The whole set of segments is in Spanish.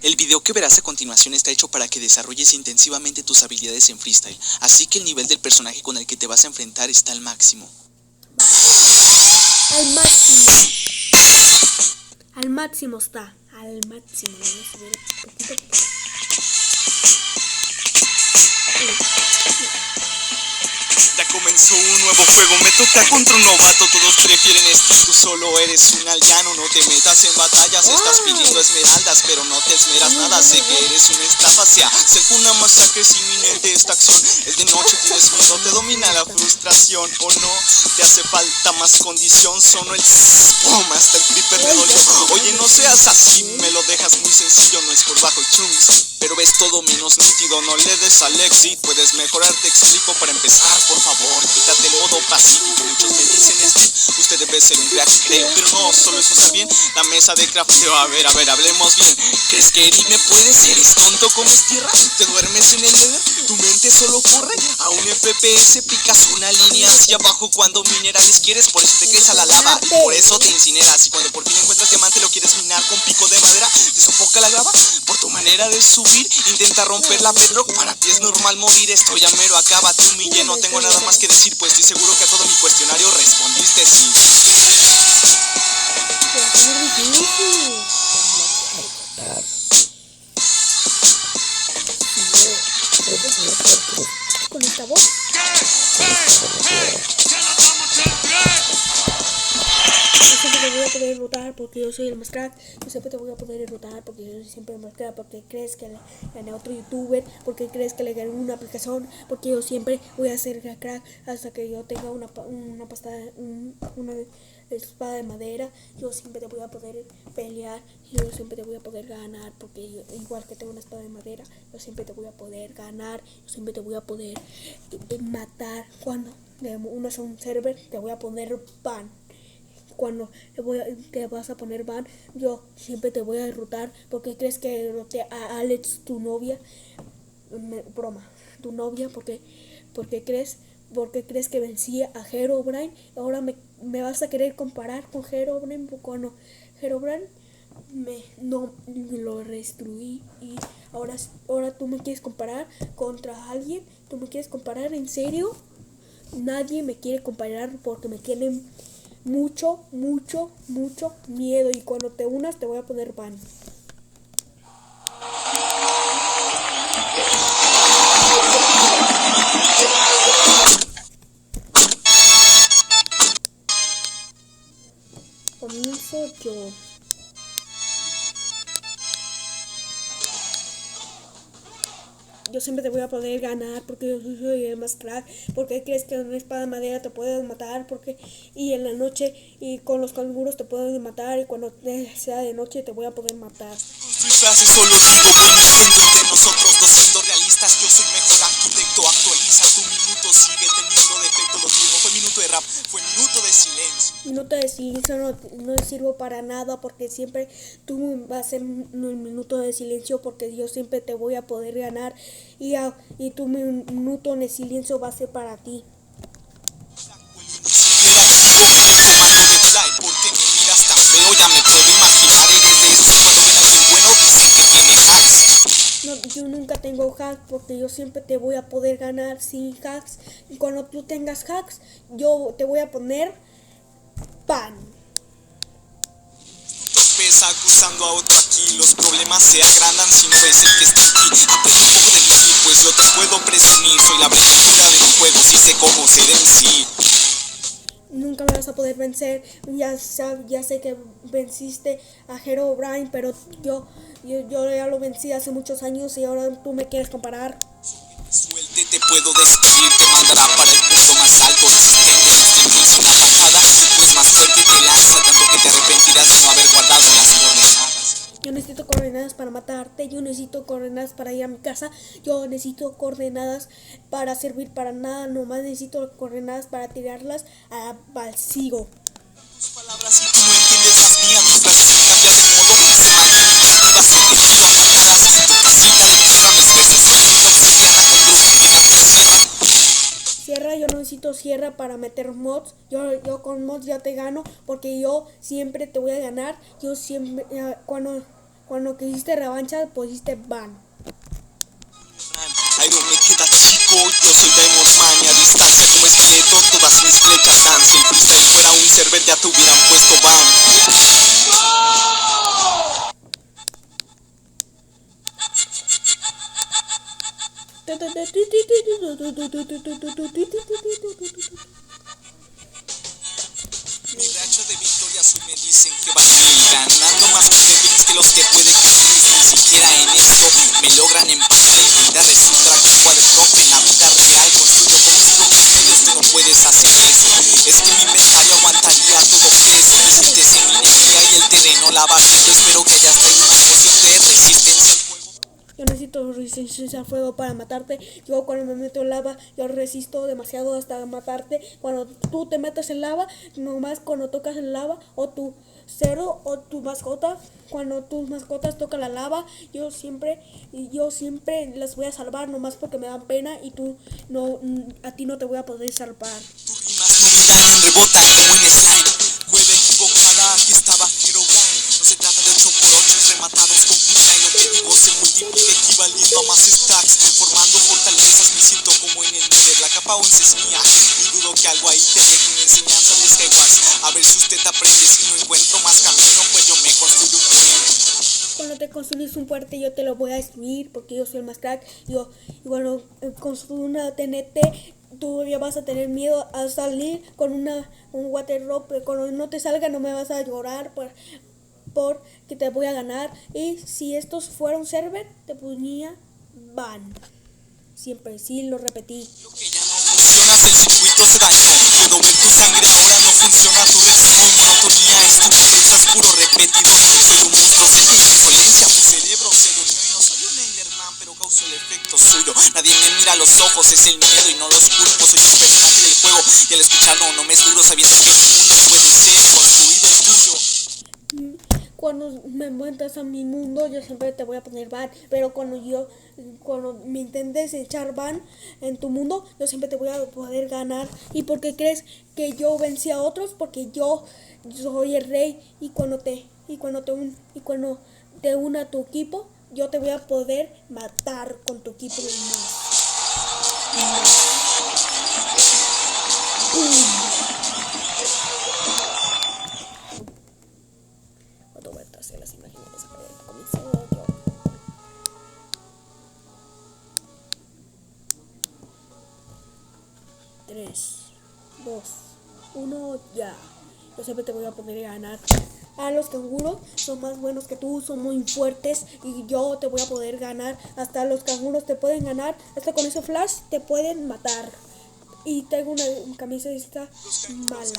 El video que verás a continuación está hecho para que desarrolles intensivamente tus habilidades en freestyle, así que el nivel del personaje con el que te vas a enfrentar está al máximo. Al máximo. Al máximo está. Al máximo. Le voy a subir un poquito. Ya comenzó un nuevo juego, me toca contra un novato. Todos prefieren esto, tú solo eres un aldeano. No te metas en batallas, estás pidiendo esmeraldas, pero no te esmeras nada. Sé que eres una estafa, se acerca una masacre es inminente esta acción. Es de noche, tienes miedo, te domina la frustración. O no, te hace falta más condición. Sonó el ¡pum! Hasta el creeper me dolió. Oye, no seas así, me lo dejas muy sencillo. No es por bajo el chunks, pero ves todo menos nítido. No le des al exit, puedes mejorar, te explico. Para empezar, por favor, quítate el modo pacífico. Muchos me dicen usted debe ser un crack, creo, pero no, solo es usar bien la mesa de crafteo. A ver, hablemos bien. ¿Crees que herirme puedes? ¿Eres tonto como es tierra? ¿Te duermes en el nether? ¿Tu mente solo corre a un FPS? Picas una línea hacia abajo cuando minerales quieres, por eso te caes a la lava y por eso te incineras. Y cuando por fin encuentras diamante lo quieres minar con pico de madera, te sofoca la grava por tu manera de subir. Intenta romper la bedrock, para ti es normal morir. Estoy a mero, acaba, te humillé, no tengo nada más que decir, pues estoy seguro que a todo mi cuestionario respondiste sí. Con esta voz. Yo siempre te voy a poder derrotar porque yo soy el más crack. Yo siempre te voy a poder derrotar porque yo soy siempre el más crack. Porque crees que le gané a otro youtuber. Porque crees que le gané una aplicación. Porque yo siempre voy a ser crack hasta que yo tenga una espada de madera. Yo siempre te voy a poder pelear. Yo siempre te voy a poder ganar. Porque yo, igual que tengo una espada de madera, yo siempre te voy a poder ganar. Yo siempre te voy a poder matar. Cuando unas a un server, te voy a poner ban. Cuando te vas a poner ban, yo siempre te voy a derrotar. Porque crees que derroté a Alex, tu novia. Broma, tu novia, porque crees que vencí a Herobrine. Ahora me vas a querer comparar con Herobrine cuando Herobrine no lo destruí. Y ahora tú me quieres comparar contra alguien. ¿Tú me quieres comparar en serio? Nadie me quiere comparar porque me tienen mucho miedo. Y cuando te unas te voy a poner ban. Comienzo yo. Yo siempre te voy a poder ganar porque yo soy el más crack. Porque crees que una espada de madera te pueden matar, y en la noche y con los canguros te pueden matar, y cuando sea de noche te voy a poder matar. Construir frases solo sigo conociendo entre nosotros dos siendo realistas. Yo soy mejor arquitecto, actualiza tu minuto, sigue teniendo defecto. Lo tuyo no fue minuto de rap, fue minuto de silencio. Minuto de silencio no sirvo para nada porque siempre tú vas a ser un minuto de silencio porque yo siempre te voy a poder ganar y tu minuto de silencio va a ser para ti. Porque me miras tan feo, ya me puedo imaginar. Eres de esos que cuando ven a alguien bueno dicen que tiene hacks. No, yo nunca tengo hacks porque yo siempre te voy a poder ganar sin hacks. Y cuando tú tengas hacks, yo te voy a poner pan. Tropeza acusando a otro aquí. Los problemas se agrandan si no ves el que está aquí. Aprende un poco de mi estilo, pues yo te puedo presumir. Soy la aventura del juego, si sé cómo ser en sí. Nunca me vas a poder vencer. Ya sé que venciste a Herobrine, pero yo ya lo vencí hace muchos años y ahora tú me quieres comparar. Suelte te puedo destruir, te mandará para el punto más alto. Resistente, más difícil la tajada, pues más fuerte te lanza, tanto que te arrepentirás de no haber guardado las coordenadas. Yo necesito coordenadas para matarte, yo necesito coordenadas para ir a mi casa, yo necesito coordenadas para servir para nada, nomás necesito coordenadas para tirarlas a vacío. Tus palabras y tú no entiendes las mías, mis frases que cambias de modo, se mantienen más crudas y te giro apañadas. Tu casita le encierra mis versos, igual se cierra con Drew, dime pues cierra. Sierra, yo no necesito sierra para meter mods. Yo con mods ya te gano porque yo siempre te voy a ganar. Yo siempre, Cuando quisiste revancha, pusiste ban. Iron me queda chico, yo soy Diamond Man y a distancia como esqueleto todas mis flechas dan. Si el freestyle fuera un server ya te hubieran puesto ban. Mi racha de victorias hoy me dicen que van mil, ganando más clippings que los que puede cumplir. Ni siquiera en esto me logran empatar en vida. Resulta que Quadrop en la vida real construyo con mis propios medios. Tú no puedes hacer eso. Es que mi inventario aguantaría todo peso. Me sientes en mi energía y el terreno lava seco. Espero que hayas traído una poción de resistencia al fuego. Yo necesito resistencia al fuego para matarte. Yo cuando me meto en lava, yo resisto demasiado hasta matarte. Cuando tú te metes en lava, nomás cuando tocas en lava, o tu cerdo o tu mascota, cuando tus mascotas tocan la lava, yo siempre las voy a salvar nomás porque me dan pena y tú no, a ti no te voy a poder salvar. Tus rimas no me dañan, rebotan como en slime. Cueva equivocada, aquí estaba Herobrine. No se trata de 8x8 rematados con pizza. Y lo que digo se multiplica equivaliendo a más stacks. Formando fortalezas me siento como en el Nether. La capa 11 es mía y dudo que algo ahí te deje una enseñanza de Skywars. A ver si usted aprende, si no encuentro más camino pues yo me construyo un puente. Cuando te construyes un puente yo te lo voy a destruir porque yo soy el más crack. Y cuando construyo una TNT tú ya vas a tener miedo a salir con un water drop. Cuando no te salga no me vas a llorar porque te voy a ganar. Y si estos fuera un server te ponía ban. Siempre, sí lo repetí. Lo que ya no funciona es el circuito se dañó. Puedo ver tu sangre ahora no funciona tu ritmo. Monotonía, estupidez, es puro repetidor. Soy un monstruo seco y insolencia. Mi cerebro se durmió y no soy un Enderman, pero causo el efecto suyo. Nadie me mira a los ojos, es el miedo y no los culpo. Soy un personaje del juego y al escucharlo no me es duro sabiendo que mi mundo puede ser construido el tuyo. Cuando me metas a mi mundo yo siempre te voy a poner ban, pero cuando me intentes echar ban en tu mundo yo siempre te voy a poder ganar. ¿Y por qué crees que yo vencí a otros? Porque yo soy el rey y cuando te una a tu equipo yo te voy a poder matar con tu equipo y más. Cuando vueltas en las imágenes comienzo yo. Tres, 2, 1, ya. Yo siempre te voy a poder ganar. Los canguros son más buenos que tú, son muy fuertes y yo te voy a poder ganar. Hasta los canguros te pueden ganar, hasta con ese flash te pueden matar. Y tengo una camiseta mala.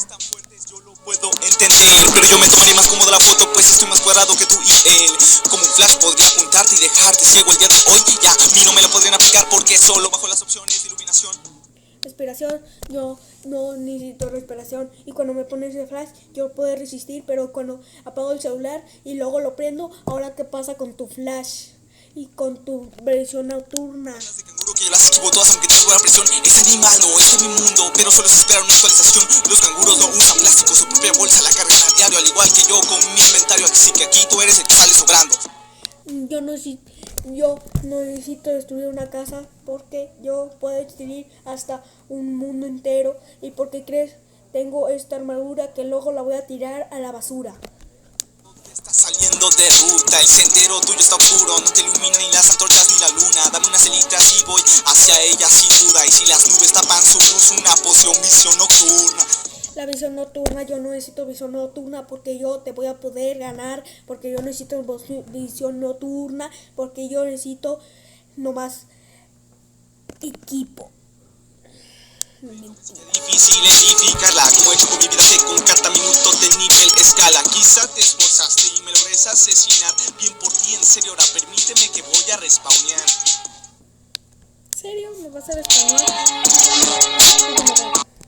Yo lo puedo entender, pero yo me tomaré más cómoda la foto, pues estoy más cuadrado que tú y él. Como un flash podría apuntarte y dejarte ciego el día de hoy. Ya, a mí no me lo podrían aplicar porque solo bajo las opciones de iluminación. Respiración, yo no necesito respiración. Y cuando me pones el flash, yo puedo resistir, pero cuando apago el celular y luego lo prendo, ahora qué pasa con tu flash y con tu versión nocturna. Que yo las esquivo todas aunque tengas buena presión. Es animal, no, este es mi mundo, pero solo se espera una actualización. Los canguros no usan plástico, su propia bolsa la cargan a diario, al igual que yo con mi inventario. Así que aquí tú eres el que sale sobrando. Yo no necesito destruir una casa porque yo puedo destruir hasta un mundo entero. ¿Y por qué crees? Tengo esta armadura que luego la voy a tirar a la basura. Estás saliendo de ruta, el sendero tuyo está oscuro, no te iluminan ni las antorchas ni la luna. Dame unas elitras y voy hacia ella sin duda. Y si las nubes tapan su luz, una poción visión nocturna. La visión nocturna, yo no necesito visión nocturna porque yo te voy a poder ganar. Porque yo necesito visión nocturna, porque yo necesito nomás equipo. Difícil edificarla, como he hecho con mi vida que con cada minuto de nivel escala. Quizá te esforzaste y me logres asesinar. Bien por ti, en serio, ahora permíteme que voy a respawnear. ¿En serio? ¿Me vas a respawnear?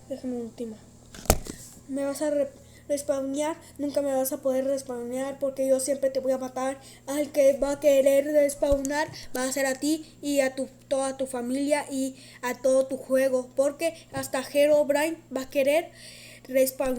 Déjame un último. Me vas a respawnear, nunca me vas a poder respawnear porque yo siempre te voy a matar. Al que va a querer respawnar va a ser a ti y a toda tu familia y a todo tu juego, porque hasta Herobrine va a querer respawnar.